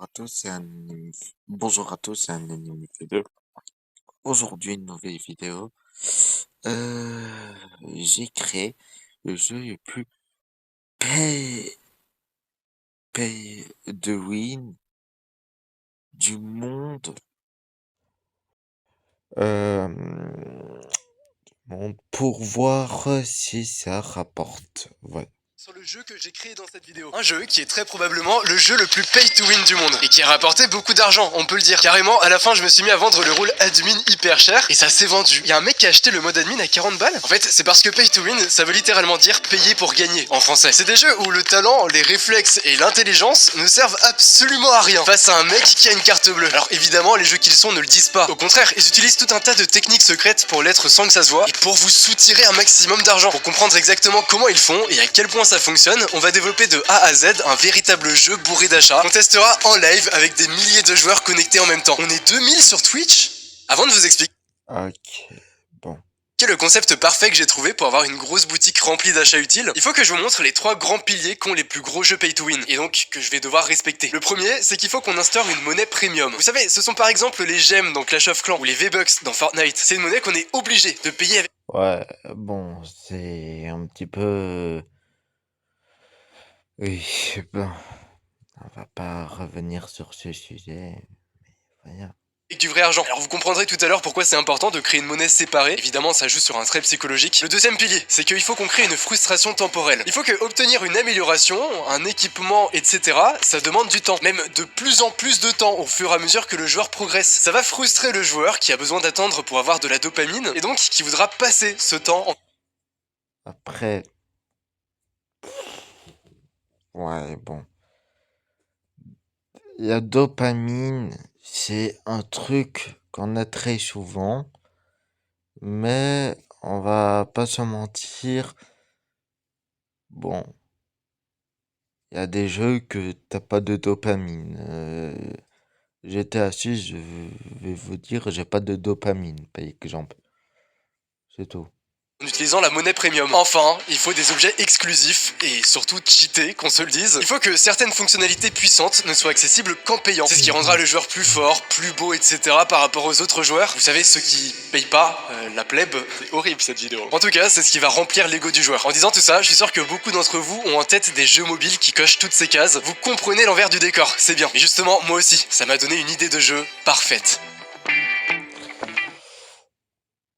À tous, bonjour à tous, c'est un anime vidéo. Aujourd'hui, une nouvelle vidéo. Euh, j'ai créé le jeu le plus pay, pay de win du monde. Euh, pour voir si ça rapporte. Voilà. Sur le jeu que j'ai créé dans cette vidéo. Un jeu qui est très probablement le jeu le plus pay to win du monde. Et qui a rapporté beaucoup d'argent, on peut le dire. Carrément, à la fin, je me suis mis à vendre le rôle admin hyper cher. Et ça s'est vendu. Il y a un mec qui a acheté le mode admin à 40 balles. En fait, c'est parce que pay to win, ça veut littéralement dire payer pour gagner en français. C'est des jeux où le talent, les réflexes et l'intelligence ne servent absolument à rien face à un mec qui a une carte bleue. Alors évidemment, les jeux qu'ils sont ne le disent pas. Au contraire, ils utilisent tout un tas de techniques secrètes pour l'être sans que ça se voit. Et pour vous soutirer un maximum d'argent. Pour comprendre exactement comment ils font et à quel point ça fonctionne, on va développer de A à Z un véritable jeu bourré d'achats qu'on testera en live avec des milliers de joueurs connectés en même temps. On est 2000 sur Twitch. Avant de vous expliquer Ok, bon. le concept parfait que j'ai trouvé pour avoir une grosse boutique remplie d'achats utiles, il faut que je vous montre les 3 grands piliers qu'ont les plus gros jeux pay to win, et donc que je vais devoir respecter. Le premier, c'est qu'il faut qu'on instaure une monnaie premium. Vous savez, ce sont par exemple les gemmes dans Clash of Clans ou les V-Bucks dans Fortnite. C'est une monnaie qu'on est obligé de payer avec. Ouais, bon, c'est un petit peu... Oui, bon, on va pas revenir sur ce sujet, mais voilà. Avec du vrai argent. Alors vous comprendrez tout à l'heure pourquoi c'est important de créer une monnaie séparée. Évidemment, ça joue sur un trait psychologique. Le deuxième pilier, c'est qu'il faut qu'on crée une frustration temporelle. Il faut que obtenir une amélioration, un équipement, etc., ça demande du temps. Même de plus en plus de temps au fur et à mesure que le joueur progresse. Ça va frustrer le joueur qui a besoin d'attendre pour avoir de la dopamine et donc qui voudra passer ce temps en... Après, ouais, bon. La dopamine, c'est un truc qu'on a très souvent, mais on va pas se mentir. Bon, il y a des jeux que t'as pas de dopamine. GTA 6, je vais vous dire, j'ai pas de dopamine, par exemple. C'est tout. utilisant la monnaie premium. Enfin, il faut des objets exclusifs et surtout cheatés, qu'on se le dise. Il faut que certaines fonctionnalités puissantes ne soient accessibles qu'en payant. C'est ce qui rendra le joueur plus fort, plus beau, etc. par rapport aux autres joueurs. Vous savez, ceux qui payent pas, la plèbe. C'est horrible cette vidéo. En tout cas, c'est ce qui va remplir l'ego du joueur. En disant tout ça, je suis sûr que beaucoup d'entre vous ont en tête des jeux mobiles qui cochent toutes ces cases. Vous comprenez l'envers du décor, c'est bien. Et justement, moi aussi, ça m'a donné une idée de jeu parfaite.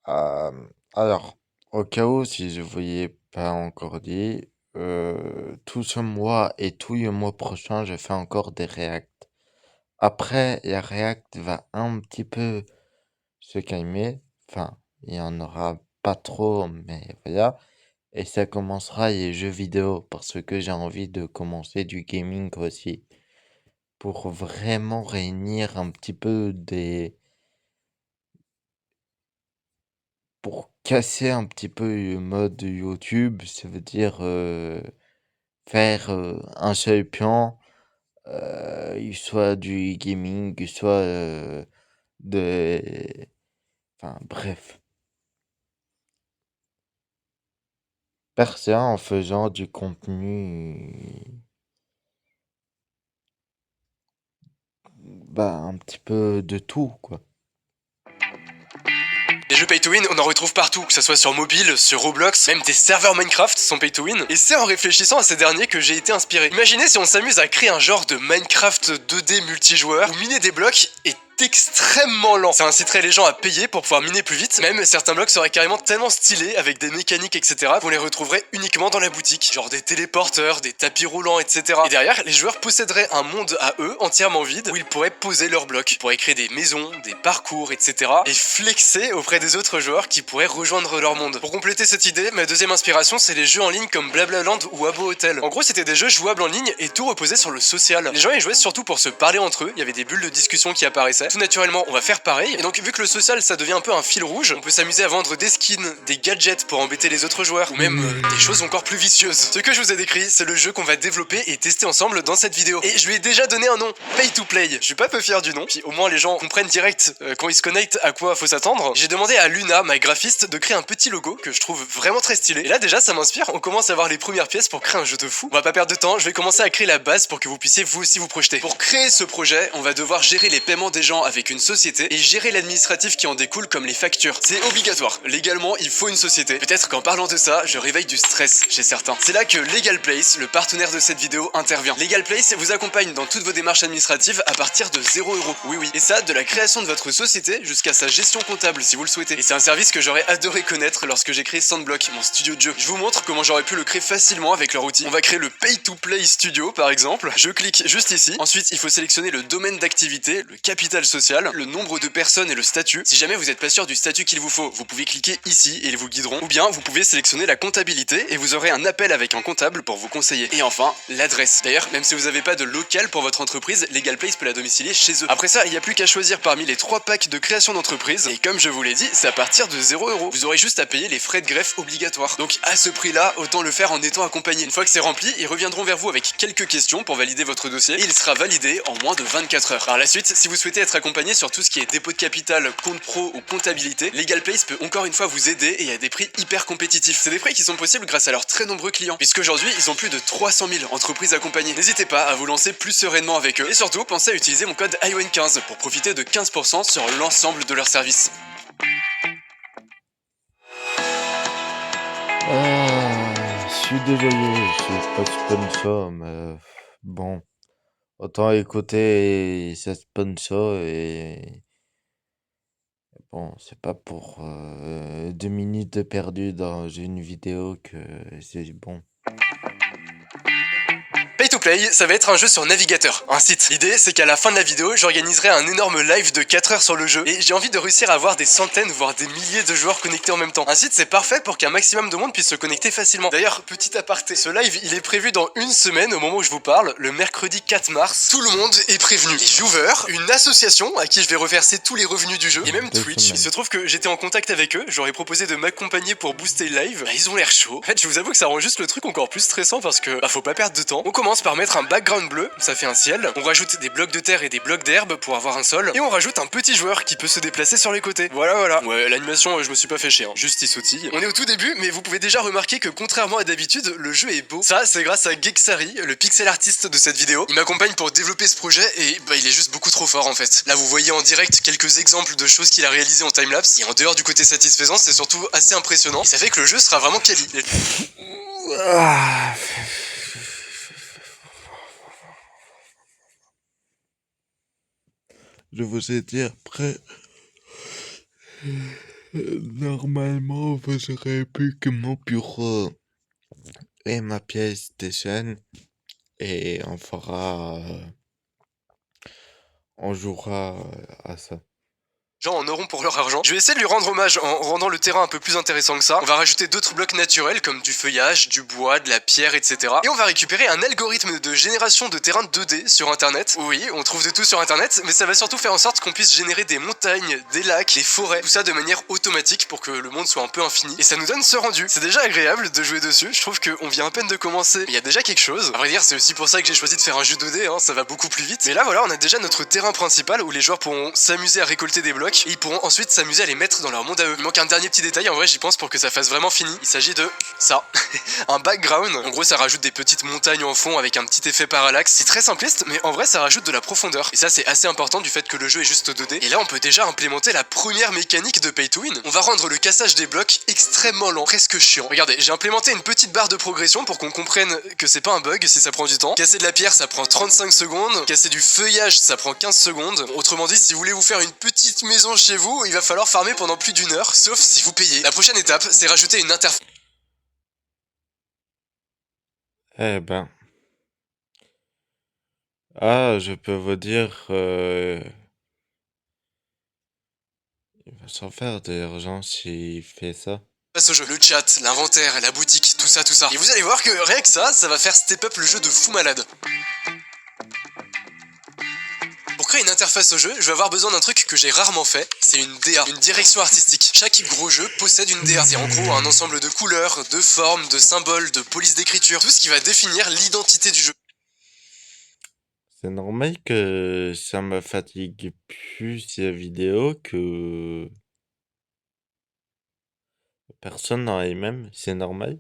Euh, alors, au cas où, si je voyais pas encore dit, tout ce mois et tout le mois prochain, je fais encore des React. Après, la React va un petit peu se calmer. Enfin, il y en aura pas trop, mais voilà. Et ça commencera les jeux vidéo parce que j'ai envie de commencer du gaming aussi. Pour vraiment réunir un petit peu des... Pour casser un petit peu le mode YouTube, ça veut dire faire un seul plan, soit du gaming, soit de... Enfin, bref. Faire ça en faisant du contenu, bah, un petit peu de tout, quoi. Les jeux pay to win, on en retrouve partout, que ce soit sur mobile, sur Roblox, même des serveurs Minecraft sont pay to win. Et c'est en réfléchissant à ces derniers que j'ai été inspiré. Imaginez si on s'amuse à créer un genre de Minecraft 2D multijoueur où miner des blocs est extrêmement lent. Ça inciterait les gens à payer pour pouvoir miner plus vite. Même certains blocs seraient carrément tellement stylés avec des mécaniques, etc. qu'on les retrouverait uniquement dans la boutique. Genre des téléporteurs, des tapis roulants, etc. Et derrière, les joueurs posséderaient un monde à eux, entièrement vide, où ils pourraient poser leurs blocs. Ils pourraient créer des maisons, des parcours, etc. et flexer auprès des autres joueurs qui pourraient rejoindre leur monde. Pour compléter cette idée, ma deuxième inspiration, c'est les jeux en ligne comme Blablaland ou Habbo Hotel. En gros, c'était des jeux jouables en ligne et tout reposait sur le social. Les gens y jouaient surtout pour se parler entre eux, il y avait des bulles de discussion qui apparaissaient. tout naturellement, on va faire pareil. Et donc, vu que le social, ça devient un peu un fil rouge, on peut s'amuser à vendre des skins, des gadgets pour embêter les autres joueurs, ou même des choses encore plus vicieuses. Ce que je vous ai décrit, c'est le jeu qu'on va développer et tester ensemble dans cette vidéo. Et je lui ai déjà donné un nom, Pay to Play. Je suis pas peu fier du nom, puis au moins les gens comprennent direct quand ils se connectent à quoi faut s'attendre. J'ai demandé à Luna, ma graphiste, de créer un petit logo que je trouve vraiment très stylé. Et là déjà ça m'inspire, on commence à voir les premières pièces pour créer un jeu de fou. On va pas perdre de temps, je vais commencer à créer la base pour que vous puissiez vous aussi vous projeter. Pour créer ce projet, on va devoir gérer les paiements des gens avec une société et gérer l'administratif qui en découle comme les factures. C'est obligatoire, légalement il faut une société. Peut-être qu'en parlant de ça, je réveille du stress chez certains. C'est là que Legal Place, le partenaire de cette vidéo, intervient. Legal Place vous accompagne dans toutes vos démarches administratives à partir de 0 €. Oui, et ça, de la création de votre société jusqu'à sa gestion comptable si vous le souhaitez. Et c'est un service que j'aurais adoré connaître lorsque j'ai créé Sandblock, mon studio de jeu. Je vous montre comment j'aurais pu le créer facilement avec leur outil. On va créer le Pay to Play Studio par exemple. Je clique juste ici. Ensuite, il faut sélectionner le domaine d'activité, le capital social, le nombre de personnes et le statut. Si jamais vous n'êtes pas sûr du statut qu'il vous faut, vous pouvez cliquer ici et ils vous guideront. Ou bien, vous pouvez sélectionner la comptabilité et vous aurez un appel avec un comptable pour vous conseiller. Et enfin, l'adresse. D'ailleurs, même si vous n'avez pas de local pour votre entreprise, Legal Place peut la domicilier chez eux. Après ça, il n'y a plus qu'à choisir parmi les 3 packs de création d'entreprise. Et comme je vous l'ai dit, c'est à partir de 0 €. Vous aurez juste à payer les frais de greffe obligatoires. Donc à ce prix-là, autant le faire en étant accompagné. Une fois que c'est rempli, ils reviendront vers vous avec quelques questions pour valider votre dossier et il sera validé en moins de 24 heures. Par la suite, si vous souhaitez être accompagné sur tout ce qui est dépôt de capital, compte pro ou comptabilité, Legal Place peut encore une fois vous aider et à des prix hyper compétitifs. C'est des prix qui sont possibles grâce à leurs très nombreux clients, puisqu'aujourd'hui, ils ont plus de 300 000 entreprises accompagnées. N'hésitez pas à vous lancer plus sereinement avec eux et surtout, pensez à utiliser mon code ION15 pour profiter de 15% sur l'ensemble de leurs services. Je suis désolé, je suis pas sponsor, mais bon, autant écouter ces sponsors et bon, c'est pas pour 2 minutes de perdu dans une vidéo que c'est bon. Pay to Play, ça va être un jeu sur navigateur, un site. L'idée, c'est qu'à la fin de la vidéo, j'organiserai un énorme live de 4 heures sur le jeu et j'ai envie de réussir à avoir des centaines, voire des milliers de joueurs connectés en même temps. Un site, c'est parfait pour qu'un maximum de monde puisse se connecter facilement. D'ailleurs, petit aparté, ce live, il est prévu dans une semaine au moment où je vous parle, le mercredi 4 mars. Tout le monde est prévenu. Les viewers, une association à qui je vais reverser tous les revenus du jeu et même Twitch. Il se trouve que j'étais en contact avec eux, j'aurais proposé de m'accompagner pour booster le live. Bah, ils ont l'air chauds. En fait, je vous avoue que ça rend juste le truc encore plus stressant parce que faut pas perdre de temps. On commence par mettre un background bleu, ça fait un ciel. On rajoute des blocs de terre et des blocs d'herbe pour avoir un sol. Et on rajoute un petit joueur qui peut se déplacer sur les côtés. Voilà. Ouais, l'animation, je me suis pas fait chier, hein. Juste il sautille. On est au tout début, mais vous pouvez déjà remarquer que contrairement à d'habitude, le jeu est beau. Ça, c'est grâce à Gexari, le pixel artiste de cette vidéo. Il m'accompagne pour développer ce projet et il est juste beaucoup trop fort en fait. Là, vous voyez en direct quelques exemples de choses qu'il a réalisées en timelapse. Et en dehors du côté satisfaisant, c'est surtout assez impressionnant. Et ça fait que le jeu sera vraiment quali. Je vous ai dit après, normalement vous aurez plus que mon bureau et ma pièce de chaîne et on jouera à ça. Gens en auront pour leur argent. Je vais essayer de lui rendre hommage en rendant le terrain un peu plus intéressant que ça. On va rajouter d'autres blocs naturels comme du feuillage, du bois, de la pierre, etc. Et on va récupérer un algorithme de génération de terrain 2D sur internet. Oui, on trouve de tout sur internet, mais ça va surtout faire en sorte qu'on puisse générer des montagnes, des lacs, des forêts, tout ça de manière automatique pour que le monde soit un peu infini. Et ça nous donne ce rendu. C'est déjà agréable de jouer dessus, je trouve qu'on vient à peine de commencer. Il y a déjà quelque chose. À vrai dire, c'est aussi pour ça que j'ai choisi de faire un jeu 2D, hein, ça va beaucoup plus vite. Mais là voilà, on a déjà notre terrain principal où les joueurs pourront s'amuser à récolter des blocs et ils pourront ensuite s'amuser à les mettre dans leur monde à eux. Il manque un dernier petit détail, en vrai j'y pense pour que ça fasse vraiment fini. Il s'agit de ça, un background. En gros ça rajoute des petites montagnes en fond avec un petit effet parallaxe. C'est très simpliste mais en vrai ça rajoute de la profondeur. Et ça c'est assez important du fait que le jeu est juste 2D. Et là on peut déjà implémenter la première mécanique de Pay to Win. On va rendre le cassage des blocs extrêmement lent, presque chiant. Regardez, j'ai implémenté une petite barre de progression pour qu'on comprenne que c'est pas un bug si ça prend du temps. Casser de la pierre ça prend 35 secondes, casser du feuillage ça prend 15 secondes. Autrement dit, si vous voulez vous faire une petite maison chez vous, il va falloir farmer pendant plus d'1 heure, sauf si vous payez. La prochaine étape, c'est rajouter une interface. Eh ben. Ah, je peux vous dire, il va s'en faire de l'argent s'il fait ça. Au jeu, le chat, l'inventaire, la boutique, tout ça. Et vous allez voir que rien que ça va faire step up le jeu de fou malade. Pour créer une interface au jeu, je vais avoir besoin d'un truc que j'ai rarement fait, c'est une DA, une direction artistique. Chaque gros jeu possède une DA. C'est en gros un ensemble de couleurs, de formes, de symboles, de polices d'écriture, tout ce qui va définir l'identité du jeu. C'est normal que ça me fatigue plus ces vidéos que personne n'en ait même, c'est normal.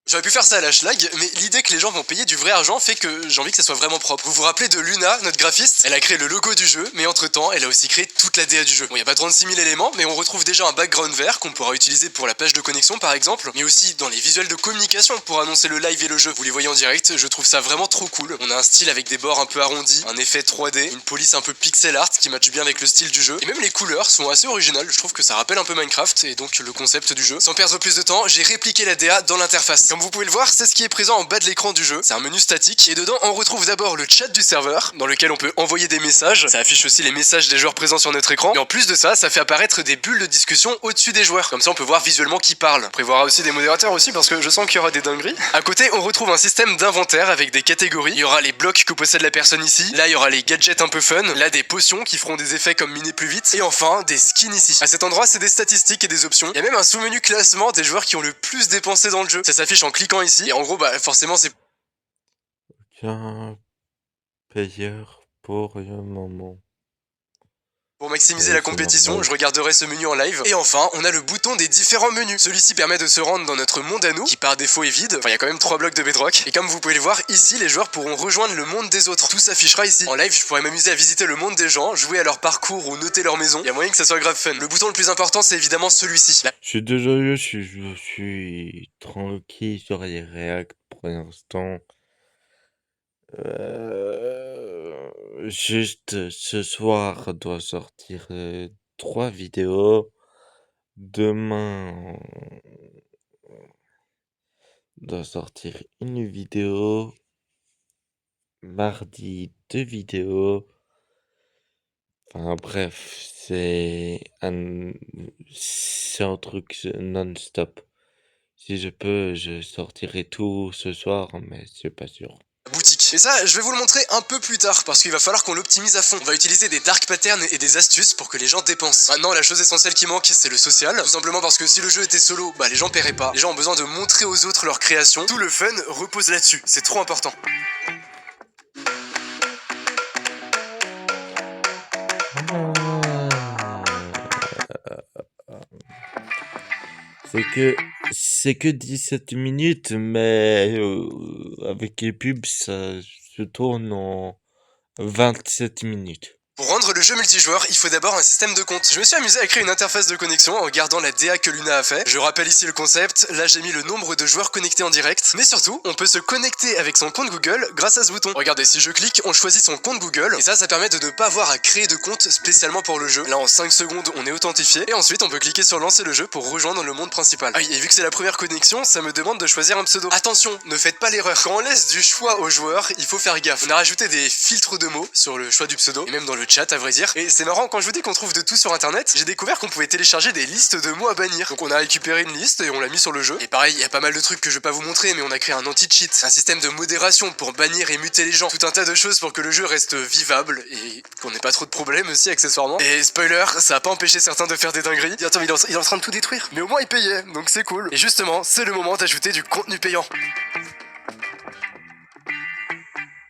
J'aurais pu faire ça à la schlag, mais l'idée que les gens vont payer du vrai argent fait que j'ai envie que ça soit vraiment propre. Vous vous rappelez de Luna, notre graphiste? Elle a créé le logo du jeu, mais entre temps, elle a aussi créé toute la DA du jeu. Bon, y a pas 36 000 éléments, mais on retrouve déjà un background vert qu'on pourra utiliser pour la page de connexion par exemple, mais aussi dans les visuels de communication pour annoncer le live et le jeu. Vous les voyez en direct, je trouve ça vraiment trop cool. On a un style avec des bords un peu arrondis, un effet 3D, une police un peu pixel art qui matche bien avec le style du jeu, et même les couleurs sont assez originales, je trouve que ça rappelle un peu Minecraft et donc le concept du jeu. Sans perdre plus de temps, j'ai répliqué la DA dans l'interface. Comme vous pouvez le voir, c'est ce qui est présent en bas de l'écran du jeu. C'est un menu statique et dedans on retrouve d'abord le chat du serveur dans lequel on peut envoyer des messages. Ça affiche aussi les messages des joueurs présents sur notre écran. Et en plus de ça, ça fait apparaître des bulles de discussion au-dessus des joueurs. Comme ça on peut voir visuellement qui parle. On prévoira aussi des modérateurs aussi parce que je sens qu'il y aura des dingueries. À côté on retrouve un système d'inventaire avec des catégories. Il y aura les blocs que possède la personne ici. Là il y aura les gadgets un peu fun. Là des potions qui feront des effets comme miner plus vite. Et enfin des skins ici. À cet endroit c'est des statistiques et des options. Il y a même un sous-menu classement des joueurs qui ont le plus dépensé dans le jeu. Ça s'affiche en cliquant ici. Et en gros bah forcément c'est Aucun payeur pour le moment. pour maximiser Ouais, la c'est compétition, normal. je regarderai ce menu en live. Et enfin, on a le bouton des différents menus. Celui-ci permet de se rendre dans notre monde à nous, qui par défaut est vide. Enfin, il y a quand même 3 blocs de bedrock. Et comme vous pouvez le voir, ici, les joueurs pourront rejoindre le monde des autres. Tout s'affichera ici. En live, je pourrais m'amuser à visiter le monde des gens, jouer à leur parcours ou noter leur maison. Il y a moyen que ça soit grave fun. Le bouton le plus important, c'est évidemment celui-ci. Je suis désolé, je suis tranquille sur les React pour l'instant. Juste ce soir doit sortir 3 vidéos. Demain doit sortir une vidéo. Mardi 2 vidéos. Enfin bref, c'est un truc non-stop. Si je peux, je sortirai tout ce soir, mais c'est pas sûr. Boutique. Et ça, je vais vous le montrer un peu plus tard parce qu'il va falloir qu'on l'optimise à fond. On va utiliser des dark patterns et des astuces pour que les gens dépensent. Maintenant, la chose essentielle qui manque, c'est le social. Tout simplement parce que si le jeu était solo, bah les gens paieraient pas. Les gens ont besoin de montrer aux autres leur création. Tout le fun repose là-dessus. C'est trop important. C'est que 17 minutes, mais avec les pubs, ça se tourne en 27 minutes. Pour rendre le jeu multijoueur, il faut d'abord un système de compte. Je me suis amusé à créer une interface de connexion en regardant la DA que Luna a fait. Je rappelle ici le concept, là j'ai mis le nombre de joueurs connectés en direct. Mais surtout, on peut se connecter avec son compte Google grâce à ce bouton. Regardez, si je clique, on choisit son compte Google. Et ça permet de ne pas avoir à créer de compte spécialement pour le jeu. Là en 5 secondes, on est authentifié. Et ensuite, on peut cliquer sur lancer le jeu pour rejoindre le monde principal. Ah oui, et vu que c'est la première connexion, ça me demande de choisir un pseudo. Attention, ne faites pas l'erreur. Quand on laisse du choix aux joueurs, il faut faire gaffe. On a rajouté des filtres de mots sur le choix du pseudo. Et même dans le chat à vrai dire. Et c'est marrant, quand je vous dis qu'on trouve de tout sur internet, j'ai découvert qu'on pouvait télécharger des listes de mots à bannir. Donc on a récupéré une liste et on l'a mis sur le jeu. Et pareil, il y a pas mal de trucs que je vais pas vous montrer, mais on a créé un anti-cheat, un système de modération pour bannir et muter les gens, tout un tas de choses pour que le jeu reste vivable et qu'on ait pas trop de problèmes aussi accessoirement. Et spoiler, ça a pas empêché certains de faire des dingueries. Attends, il est en train de tout détruire. Mais au moins il payait, donc c'est cool. Et justement, c'est le moment d'ajouter du contenu payant.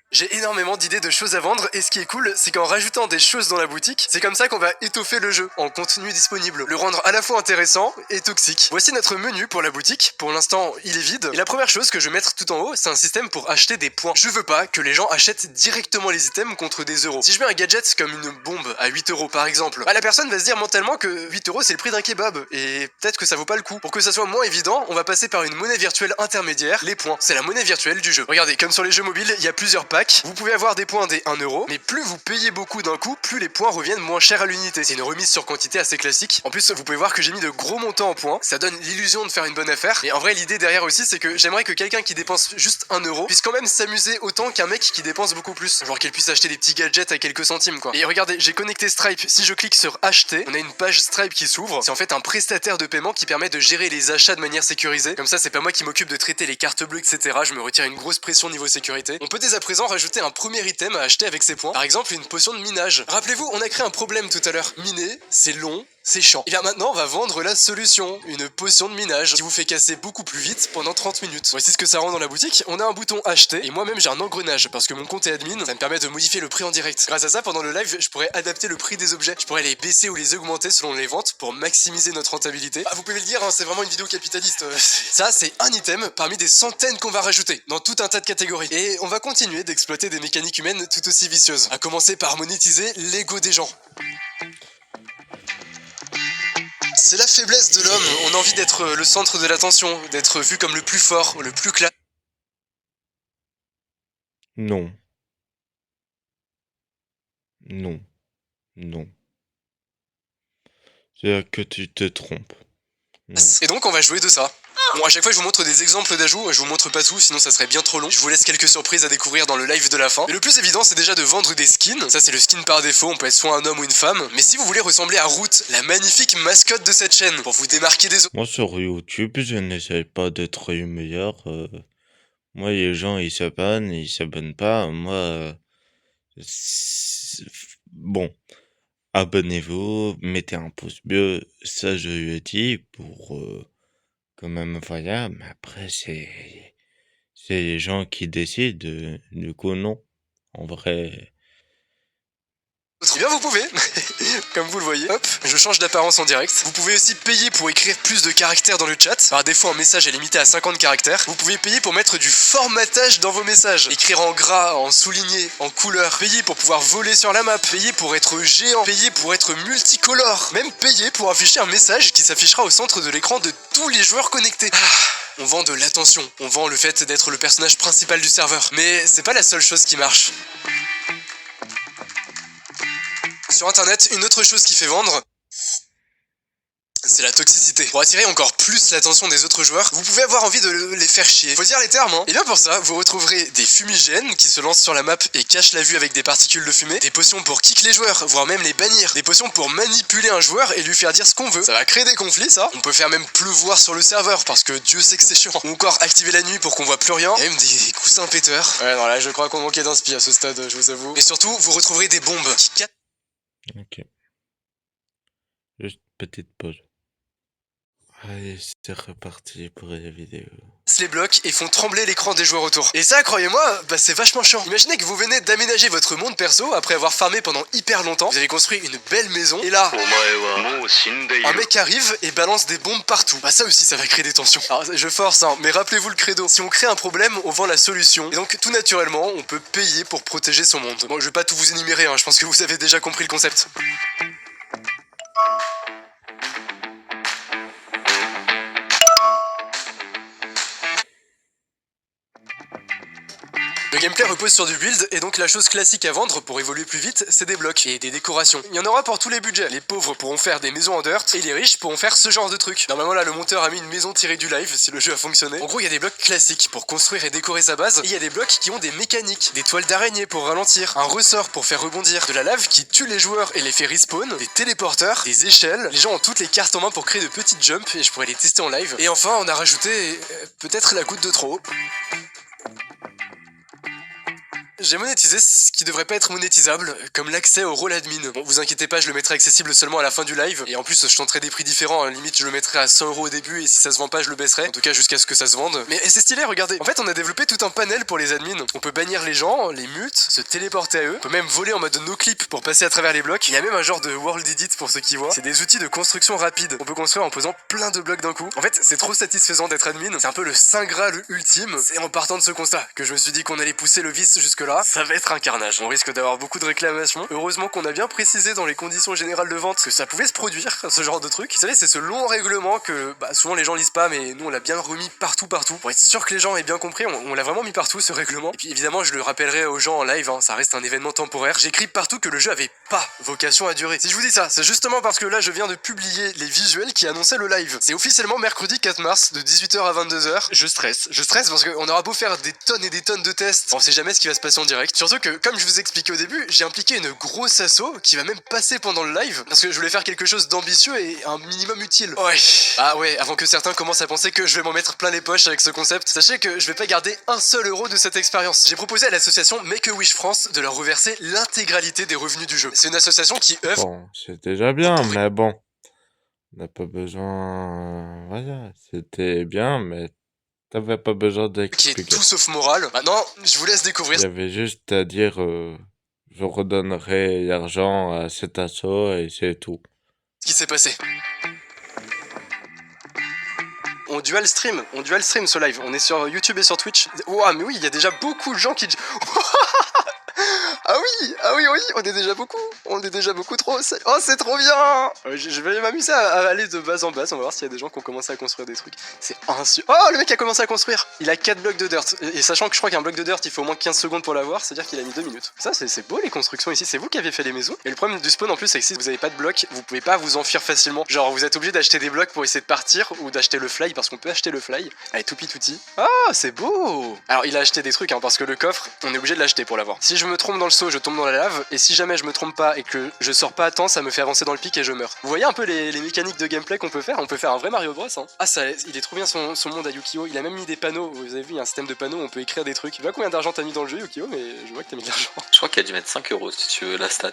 J'ai énormément d'idées de choses à vendre et ce qui est cool, c'est qu'en rajoutant des choses dans la boutique, c'est comme ça qu'on va étoffer le jeu en contenu disponible, le rendre à la fois intéressant et toxique. Voici notre menu pour la boutique. Pour l'instant, il est vide. Et la première chose que je vais mettre tout en haut, c'est un système pour acheter des points. Je veux pas que les gens achètent directement les items contre des euros. Si je mets un gadget comme une bombe à 8 euros par exemple, bah la personne va se dire mentalement que 8 euros c'est le prix d'un kebab et peut-être que ça vaut pas le coup. Pour que ça soit moins évident, on va passer par une monnaie virtuelle intermédiaire, les points. C'est la monnaie virtuelle du jeu. Regardez, comme sur les jeux mobiles, il y a plusieurs packs. Vous pouvez avoir des points des 1 euro, mais plus vous payez beaucoup d'un coup, plus les points reviennent moins chers à l'unité. C'est une remise sur quantité assez classique. En plus, vous pouvez voir que j'ai mis de gros montants en points. Ça donne l'illusion de faire une bonne affaire. Et en vrai, l'idée derrière aussi, c'est que j'aimerais que quelqu'un qui dépense juste 1 euro puisse quand même s'amuser autant qu'un mec qui dépense beaucoup plus. Genre qu'il puisse acheter des petits gadgets à quelques centimes, quoi. Et regardez, j'ai connecté Stripe. Si je clique sur acheter, on a une page Stripe qui s'ouvre. C'est en fait un prestataire de paiement qui permet de gérer les achats de manière sécurisée. Comme ça, c'est pas moi qui m'occupe de traiter les cartes bleues, etc. Je me retire une grosse pression niveau sécurité. On peut dès à présent simplement rajouter un premier item à acheter avec ces points. Par exemple, une potion de minage. Rappelez-vous, on a créé un problème tout à l'heure. Miner, c'est long, c'est chiant. Et bien maintenant, on va vendre la solution, une potion de minage qui vous fait casser beaucoup plus vite pendant 30 minutes. Voici ce que ça rend dans la boutique. On a un bouton acheter et moi-même j'ai un engrenage parce que mon compte est admin, ça me permet de modifier le prix en direct. Grâce à ça, pendant le live, je pourrais adapter le prix des objets. Je pourrais les baisser ou les augmenter selon les ventes pour maximiser notre rentabilité. Ah, vous pouvez le dire, hein, c'est vraiment une vidéo capitaliste. Ça, c'est un item parmi des centaines qu'on va rajouter dans tout un tas de catégories. Et on va continuer d'exploiter des mécaniques humaines tout aussi vicieuses. À commencer par monétiser l'ego des gens. C'est la faiblesse de l'homme, on a envie d'être le centre de l'attention, d'être vu comme le plus fort, le plus classe. Non. Non. Non. C'est que tu te trompes. Non. Et donc on va jouer de ça. Bon, à chaque fois je vous montre des exemples d'ajouts, je vous montre pas tout sinon ça serait bien trop long. Je vous laisse quelques surprises à découvrir dans le live de la fin. Mais le plus évident c'est déjà de vendre des skins. Ça c'est le skin par défaut, on peut être soit un homme ou une femme. Mais si vous voulez ressembler à Root, la magnifique mascotte de cette chaîne, pour vous démarquer des autres... Moi sur YouTube, je n'essaye pas d'être le meilleur. Moi les gens ils s'abonnent pas. Moi, bon, abonnez-vous, mettez un pouce bleu, ça je lui ai dit pour quand même voilà. Mais après c'est les gens qui décident. Du coup non, en vrai. Eh bien vous pouvez, comme vous le voyez, hop, je change d'apparence en direct. Vous pouvez aussi payer pour écrire plus de caractères dans le chat. Par défaut un message est limité à 50 caractères. Vous pouvez payer pour mettre du formatage dans vos messages. Écrire en gras, en souligné, en couleur. Payer pour pouvoir voler sur la map. Payer pour être géant. Payer pour être multicolore. Même payer pour afficher un message qui s'affichera au centre de l'écran de tous les joueurs connectés. On vend de l'attention, on vend le fait d'être le personnage principal du serveur. Mais c'est pas la seule chose qui marche. Sur internet, une autre chose qui fait vendre, c'est la toxicité. Pour attirer encore plus l'attention des autres joueurs, vous pouvez avoir envie de les faire chier. Faut dire les termes, hein. Et bien pour ça, vous retrouverez des fumigènes qui se lancent sur la map et cachent la vue avec des particules de fumée, des potions pour kick les joueurs, voire même les bannir, des potions pour manipuler un joueur et lui faire dire ce qu'on veut. Ça va créer des conflits, ça. On peut faire même pleuvoir sur le serveur parce que Dieu sait que c'est chiant. Ou encore activer la nuit pour qu'on voit plus rien. Et même des coussins péteurs. Ouais, non, là, je crois qu'on manquait d'inspi à ce stade, je vous avoue. Et surtout, vous retrouverez des bombes qui cassent. Ok. Juste petite pause. Allez, c'est reparti pour la vidéo. Les blocs et font trembler l'écran des joueurs autour. Et ça, croyez-moi, bah c'est vachement chiant. Imaginez que vous venez d'aménager votre monde perso après avoir farmé pendant hyper longtemps. Vous avez construit une belle maison et là, un mec arrive et balance des bombes partout. Bah ça aussi, ça va créer des tensions. Alors je force, hein, mais rappelez-vous le credo. Si on crée un problème, on vend la solution. Et donc tout naturellement, on peut payer pour protéger son monde. Bon, je vais pas tout vous énumérer, hein, je pense que vous avez déjà compris le concept. Le gameplay repose sur du build et donc la chose classique à vendre pour évoluer plus vite, c'est des blocs et des décorations. Il y en aura pour tous les budgets. Les pauvres pourront faire des maisons en dirt et les riches pourront faire ce genre de trucs. Normalement là le monteur a mis une maison tirée du live si le jeu a fonctionné. En gros il y a des blocs classiques pour construire et décorer sa base et il y a des blocs qui ont des mécaniques, des toiles d'araignée pour ralentir, un ressort pour faire rebondir, de la lave qui tue les joueurs et les fait respawn, des téléporteurs, des échelles. Les gens ont toutes les cartes en main pour créer de petites jumps et je pourrais les tester en live. Et enfin on a rajouté peut-être la goutte de trop. J'ai monétisé ce qui devrait pas être monétisable, comme l'accès au rôle admin. Bon, vous inquiétez pas, je le mettrai accessible seulement à la fin du live. Et en plus, je tenterai des prix différents. À la limite, je le mettrai à 100 € au début. Et si ça se vend pas, je le baisserai. En tout cas, jusqu'à ce que ça se vende. Mais c'est stylé, regardez. En fait, on a développé tout un panel pour les admins. On peut bannir les gens, les mute, se téléporter à eux. On peut même voler en mode no-clip pour passer à travers les blocs. Il y a même un genre de world edit pour ceux qui voient. C'est des outils de construction rapide. On peut construire en posant plein de blocs d'un coup. En fait, c'est trop satisfaisant d'être admin. C'est un peu le saint graal ultime. C'est en partant de ce constat que je me suis dit qu'on allait pousser le vice jusque-là. Ça va être un carnage. On risque d'avoir beaucoup de réclamations. Heureusement qu'on a bien précisé dans les conditions générales de vente que ça pouvait se produire, ce genre de truc. Vous savez, c'est ce long règlement que souvent les gens lisent pas, mais nous on l'a bien remis partout. Pour être sûr que les gens aient bien compris, on l'a vraiment mis partout ce règlement. Et puis évidemment, je le rappellerai aux gens en live, hein, ça reste un événement temporaire. J'écris partout que le jeu avait pas vocation à durer. Si je vous dis ça, c'est justement parce que là je viens de publier les visuels qui annonçaient le live. C'est officiellement mercredi 4 mars de 18h à 22h. Je stresse parce qu'on aura beau faire des tonnes et des tonnes de tests, on sait jamais ce qui va se passer association directe. Surtout que, comme je vous expliquais au début, j'ai impliqué une grosse asso qui va même passer pendant le live parce que je voulais faire quelque chose d'ambitieux et un minimum utile. Ouais. Ah ouais, avant que certains commencent à penser que je vais m'en mettre plein les poches avec ce concept, sachez que je vais pas garder un seul euro de cette expérience. J'ai proposé à l'association Make-A-Wish France de leur reverser l'intégralité des revenus du jeu. C'est une association qui œuvre. Bon, c'est déjà bien, mais bon. On n'a pas besoin... Voilà, c'était bien, mais t'avais pas besoin Qui est d'expliquer. tout sauf moral. Maintenant, je vous laisse découvrir Il y avait juste à dire je redonnerai l'argent à cet assaut et c'est tout. ce qui s'est passé. On dual stream ce live. On est sur YouTube et sur Twitch. Ouah, mais oui, il y a déjà beaucoup de gens qui... Ah oui, on est déjà beaucoup trop. Oh, c'est trop bien. Je vais m'amuser à aller de base en base. On va voir s'il y a des gens qui ont commencé à construire des trucs. C'est Oh, le mec a commencé à construire. Il a 4 blocs de dirt. Et sachant que je crois qu'un bloc de dirt, il faut au moins 15 secondes pour l'avoir, c'est-à-dire qu'il a mis 2 minutes. Ça, c'est beau les constructions ici. C'est vous qui avez fait les maisons. Et le problème du spawn en plus, c'est que si vous avez pas de blocs, vous pouvez pas vous enfuir facilement. Genre, vous êtes obligé d'acheter des blocs pour essayer de partir ou d'acheter le fly parce qu'on peut acheter le fly. Allez, toupi touti. Ah, c'est beau. Alors, il a acheté des trucs, hein, parce que le coffre, on est obligé de l'acheter pour l'avoir. Si je me trompe dans le saut, je tombe dans la lave, et si jamais je me trompe pas et que je sors pas à temps, ça me fait avancer dans le pic et je meurs. Vous voyez un peu les mécaniques de gameplay qu'on peut faire? On peut faire un vrai Mario Bros. Hein. Ah, il est trop bien son monde à Yukio. Il a même mis des panneaux. Vous avez vu, il y a un système de panneaux où on peut écrire des trucs. Je sais pas combien d'argent t'as mis dans le jeu, Yukio, mais je vois que t'as mis de l'argent. Je crois qu'il a dû mettre 5 euros si tu veux la stat.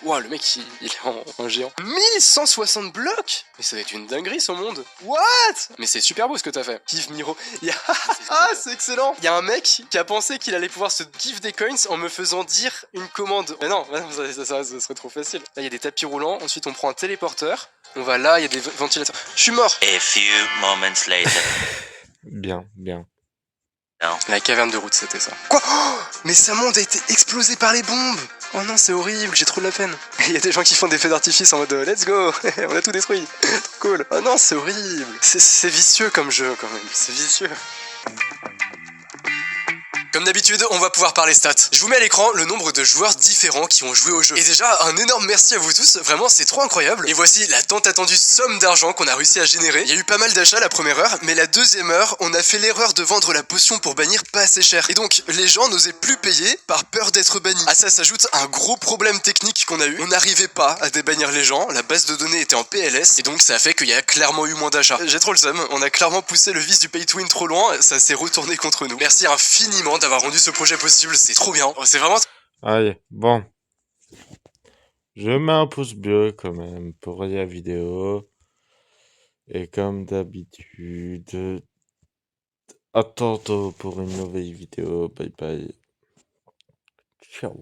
Ouah, le mec, il est en géant. 1160 blocs. Mais ça va être une dinguerie son monde. What? Mais c'est super beau ce que t'as fait. Kiff Miro. Ah, c'est excellent. Il y a un mec qui a pensé qu'il allait pouvoir se give des coins en me faisant dire une commande. Mais non, ça serait trop facile. Là, il y a des tapis roulants. Ensuite, on prend un téléporteur. On va là, il y a des ventilateurs. Je suis mort. A few moments later. Bien. La caverne de route, c'était ça. Quoi? Oh, mais sa monde a été explosé par les bombes. Oh non, c'est horrible, j'ai trop de la peine. Il y a des gens qui font des feux d'artifice en mode let's go, on a tout détruit. Trop cool. Oh non, c'est horrible. C'est vicieux comme jeu quand même, c'est vicieux. Comme d'habitude, on va pouvoir parler stats. Je vous mets à l'écran le nombre de joueurs différents qui ont joué au jeu. Et déjà, un énorme merci à vous tous, vraiment c'est trop incroyable. Et voici la tant attendue somme d'argent qu'on a réussi à générer. Il y a eu pas mal d'achats la première heure, mais la deuxième heure, on a fait l'erreur de vendre la potion pour bannir pas assez cher. Et donc, les gens n'osaient plus payer par peur d'être bannis. À ça s'ajoute un gros problème technique qu'on a eu. On n'arrivait pas à débannir les gens, la base de données était en PLS, et donc ça a fait qu'il y a clairement eu moins d'achats. J'ai trop le seum, on a clairement poussé le vice du pay to win trop loin, ça s'est retourné contre nous. Merci infiniment d'avoir rendu ce projet possible, c'est trop bien. C'est vraiment... Allez, bon. Je mets un pouce bleu quand même pour la vidéo. Et comme d'habitude, à tantôt pour une nouvelle vidéo. Bye bye. Ciao.